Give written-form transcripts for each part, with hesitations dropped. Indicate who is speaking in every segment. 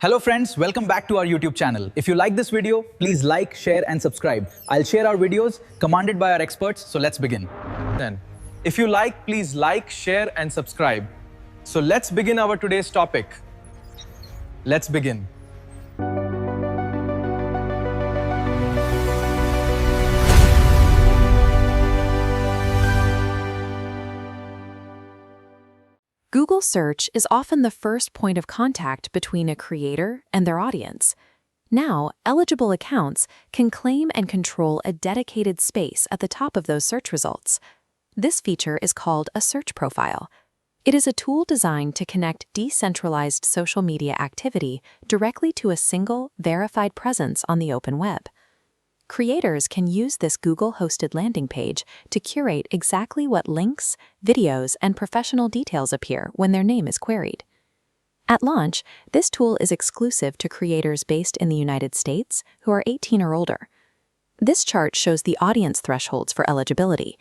Speaker 1: Hello friends, welcome back to our YouTube channel. If you like this video, please like, share and subscribe. I'll share our videos commanded by our experts, so let's begin.
Speaker 2: If you like, please like, share and subscribe. So let's begin our today's topic. Let's begin.
Speaker 3: Google search is often the first point of contact between a creator and their audience. Now, eligible accounts can claim and control a dedicated space at the top of those search results. This feature is called a search profile. It is a tool designed to connect decentralized social media activity directly to a single, verified presence on the open web. Creators can use this Google-hosted landing page to curate exactly what links, videos, and professional details appear when their name is queried. At launch, this tool is exclusive to creators based in the United States who are 18 or older. This chart shows the audience thresholds for eligibility.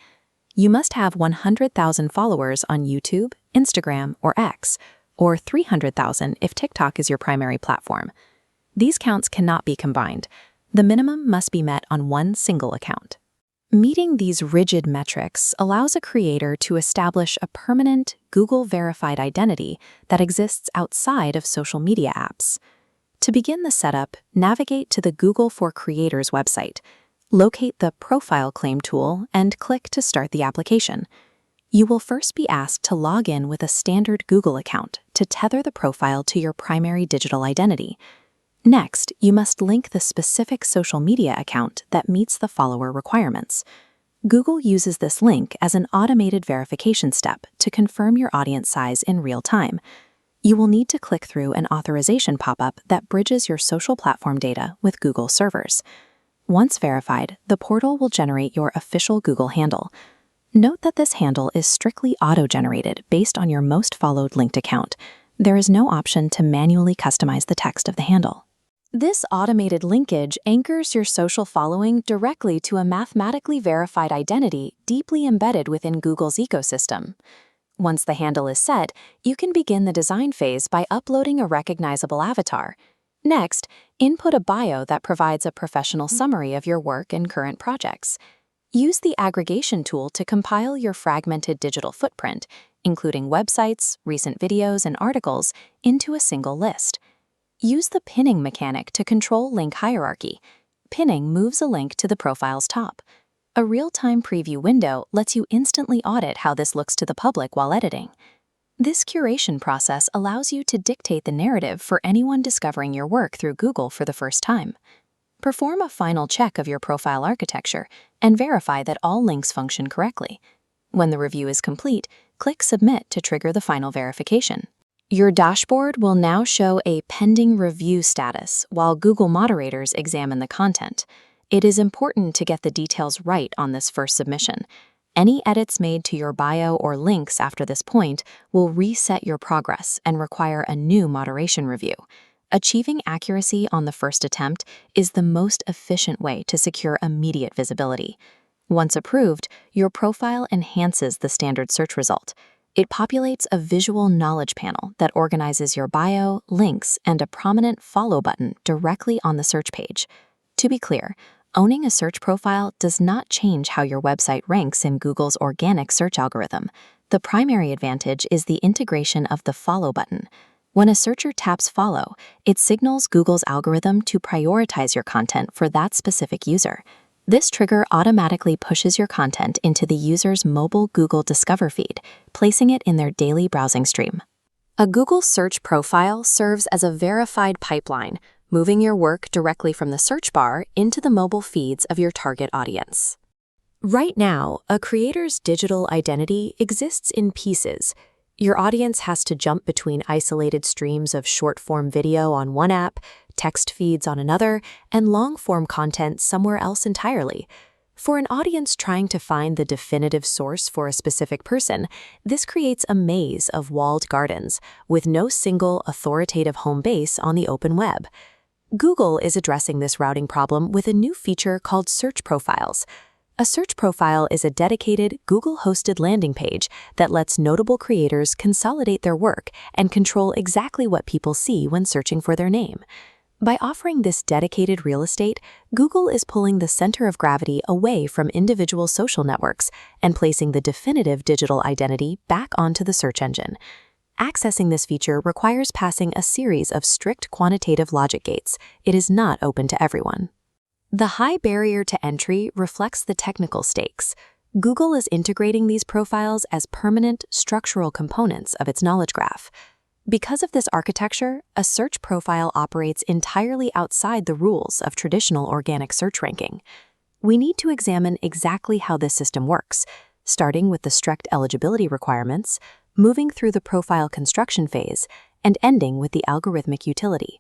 Speaker 3: You must have 100,000 followers on YouTube, Instagram, or X, or 300,000 if TikTok is your primary platform. These counts cannot be combined. The minimum must be met on one single account. Meeting these rigid metrics allows a creator to establish a permanent, Google-verified identity that exists outside of social media apps. To begin the setup, navigate to the Google for Creators website. Locate the Profile Claim tool and click to start the application. You will first be asked to log in with a standard Google account to tether the profile to your primary digital identity. Next, you must link the specific social media account that meets the follower requirements. Google uses this link as an automated verification step to confirm your audience size in real time. You will need to click through an authorization pop-up that bridges your social platform data with Google servers. Once verified, the portal will generate your official Google handle. Note that this handle is strictly auto-generated based on your most followed linked account. There is no option to manually customize the text of the handle. This automated linkage anchors your social following directly to a mathematically verified identity deeply embedded within Google's ecosystem. Once the handle is set, you can begin the design phase by uploading a recognizable avatar. Next, input a bio that provides a professional summary of your work and current projects. Use the aggregation tool to compile your fragmented digital footprint, including websites, recent videos, and articles, into a single list. Use the pinning mechanic to control link hierarchy. Pinning moves a link to the profile's top. A real-time preview window lets you instantly audit how this looks to the public while editing. This curation process allows you to dictate the narrative for anyone discovering your work through Google for the first time. Perform a final check of your profile architecture and verify that all links function correctly. When the review is complete, click Submit to trigger the final verification. Your dashboard will now show a pending review status while Google moderators examine the content. It is important to get the details right on this first submission. Any edits made to your bio or links after this point will reset your progress and require a new moderation review. Achieving accuracy on the first attempt is the most efficient way to secure immediate visibility. Once approved, your profile enhances the standard search result. It populates a visual knowledge panel that organizes your bio, links, and a prominent follow button directly on the search page. To be clear, owning a search profile does not change how your website ranks in Google's organic search algorithm. The primary advantage is the integration of the follow button. When a searcher taps follow, it signals Google's algorithm to prioritize your content for that specific user. This trigger automatically pushes your content into the user's mobile Google Discover feed, placing it in their daily browsing stream. A Google search profile serves as a verified pipeline, moving your work directly from the search bar into the mobile feeds of your target audience. Right now, a creator's digital identity exists in pieces. Your audience has to jump between isolated streams of short-form video on one app, text feeds on another, and long-form content somewhere else entirely. For an audience trying to find the definitive source for a specific person, this creates a maze of walled gardens, with no single authoritative home base on the open web. Google is addressing this routing problem with a new feature called Search Profiles. A search profile is a dedicated, Google-hosted landing page that lets notable creators consolidate their work and control exactly what people see when searching for their name. By offering this dedicated real estate, Google is pulling the center of gravity away from individual social networks and placing the definitive digital identity back onto the search engine. Accessing this feature requires passing a series of strict quantitative logic gates. It is not open to everyone. The high barrier to entry reflects the technical stakes. Google is integrating these profiles as permanent structural components of its knowledge graph. Because of this architecture, a search profile operates entirely outside the rules of traditional organic search ranking. We need to examine exactly how this system works, starting with the strict eligibility requirements, moving through the profile construction phase, and ending with the algorithmic utility.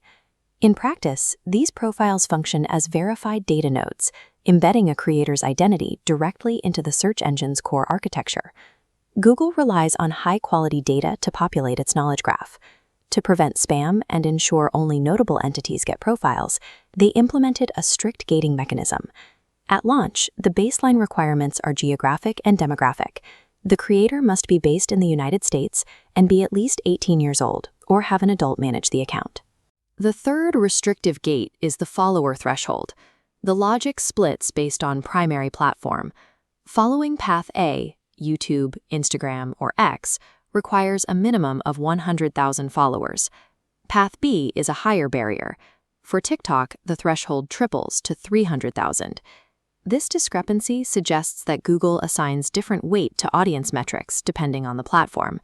Speaker 3: In practice, these profiles function as verified data nodes, embedding a creator's identity directly into the search engine's core architecture. Google relies on high-quality data to populate its knowledge graph. To prevent spam and ensure only notable entities get profiles, they implemented a strict gating mechanism. At launch, the baseline requirements are geographic and demographic. The creator must be based in the United States and be at least 18 years old, or have an adult manage the account. The third restrictive gate is the follower threshold. The logic splits based on primary platform. Following path A, YouTube, Instagram, or X, requires a minimum of 100,000 followers. Path B is a higher barrier. For TikTok, the threshold triples to 300,000. This discrepancy suggests that Google assigns different weight to audience metrics depending on the platform,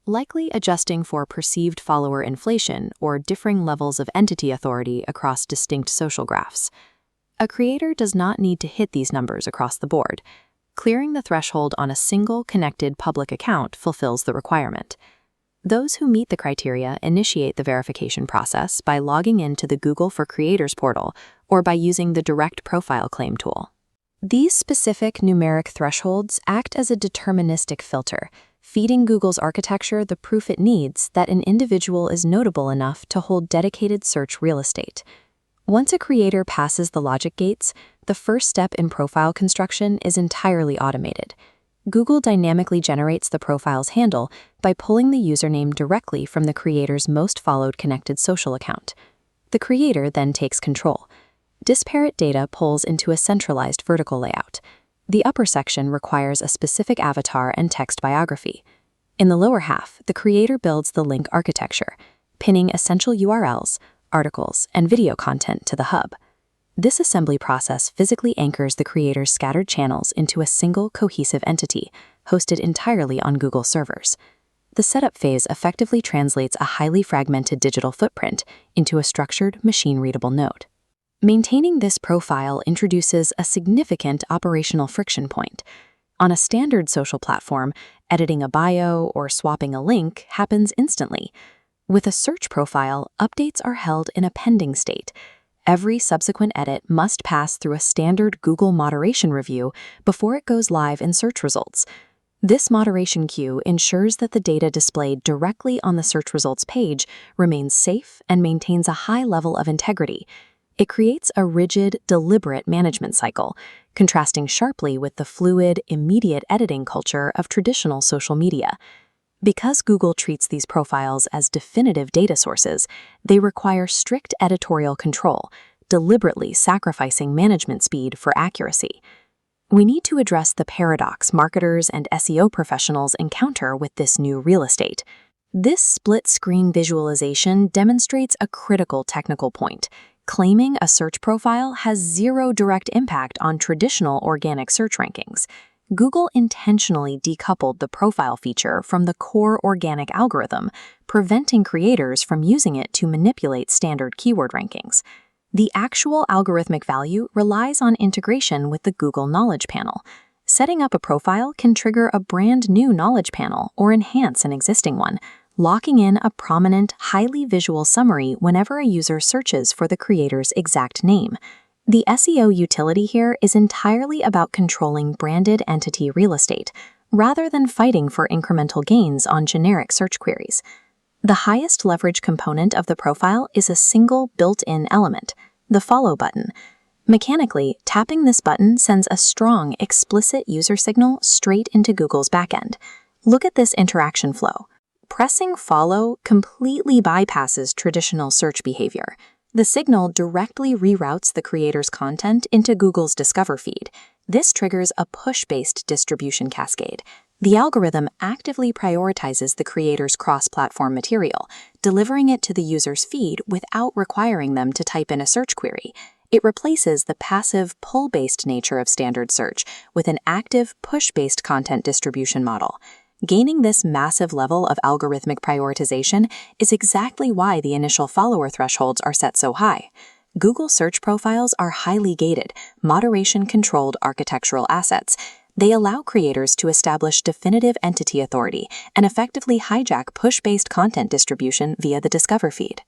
Speaker 3: likely adjusting for perceived follower inflation or differing levels of entity authority across distinct social graphs. A creator does not need to hit these numbers across the board. Clearing the threshold on a single connected public account fulfills the requirement. Those who meet the criteria initiate the verification process by logging into the Google for Creators portal or by using the Direct Profile Claim tool. These specific numeric thresholds act as a deterministic filter, feeding Google's architecture the proof it needs that an individual is notable enough to hold dedicated search real estate. Once a creator passes the logic gates, the first step in profile construction is entirely automated. Google dynamically generates the profile's handle by pulling the username directly from the creator's most followed connected social account. The creator then takes control. Disparate data pulls into a centralized vertical layout. The upper section requires a specific avatar and text biography. In the lower half, the creator builds the link architecture, pinning essential URLs, articles, and video content to the hub. This assembly process physically anchors the creator's scattered channels into a single cohesive entity, hosted entirely on Google servers. The setup phase effectively translates a highly fragmented digital footprint into a structured, machine-readable node. Maintaining this profile introduces a significant operational friction point. On a standard social platform, editing a bio or swapping a link happens instantly. With a search profile, updates are held in a pending state. Every subsequent edit must pass through a standard Google moderation review before it goes live in search results. This moderation queue ensures that the data displayed directly on the search results page remains safe and maintains a high level of integrity. It creates a rigid, deliberate management cycle, contrasting sharply with the fluid, immediate editing culture of traditional social media. Because Google treats these profiles as definitive data sources, they require strict editorial control, deliberately sacrificing management speed for accuracy. We need to address the paradox marketers and SEO professionals encounter with this new real estate. This split-screen visualization demonstrates a critical technical point. Claiming a search profile has zero direct impact on traditional organic search rankings. Google intentionally decoupled the profile feature from the core organic algorithm, preventing creators from using it to manipulate standard keyword rankings. The actual algorithmic value relies on integration with the Google Knowledge Panel. Setting up a profile can trigger a brand new knowledge panel or enhance an existing one, locking in a prominent, highly visual summary whenever a user searches for the creator's exact name. The SEO utility here is entirely about controlling branded entity real estate, rather than fighting for incremental gains on generic search queries. The highest leverage component of the profile is a single built-in element, the follow button. Mechanically, tapping this button sends a strong, explicit user signal straight into Google's backend. Look at this interaction flow. Pressing follow completely bypasses traditional search behavior. The signal directly reroutes the creator's content into Google's Discover feed. This triggers a push-based distribution cascade. The algorithm actively prioritizes the creator's cross-platform material, delivering it to the user's feed without requiring them to type in a search query. It replaces the passive, pull-based nature of standard search with an active, push-based content distribution model. Gaining this massive level of algorithmic prioritization is exactly why the initial follower thresholds are set so high. Google search profiles are highly gated, moderation-controlled architectural assets. They allow creators to establish definitive entity authority and effectively hijack push-based content distribution via the Discover feed.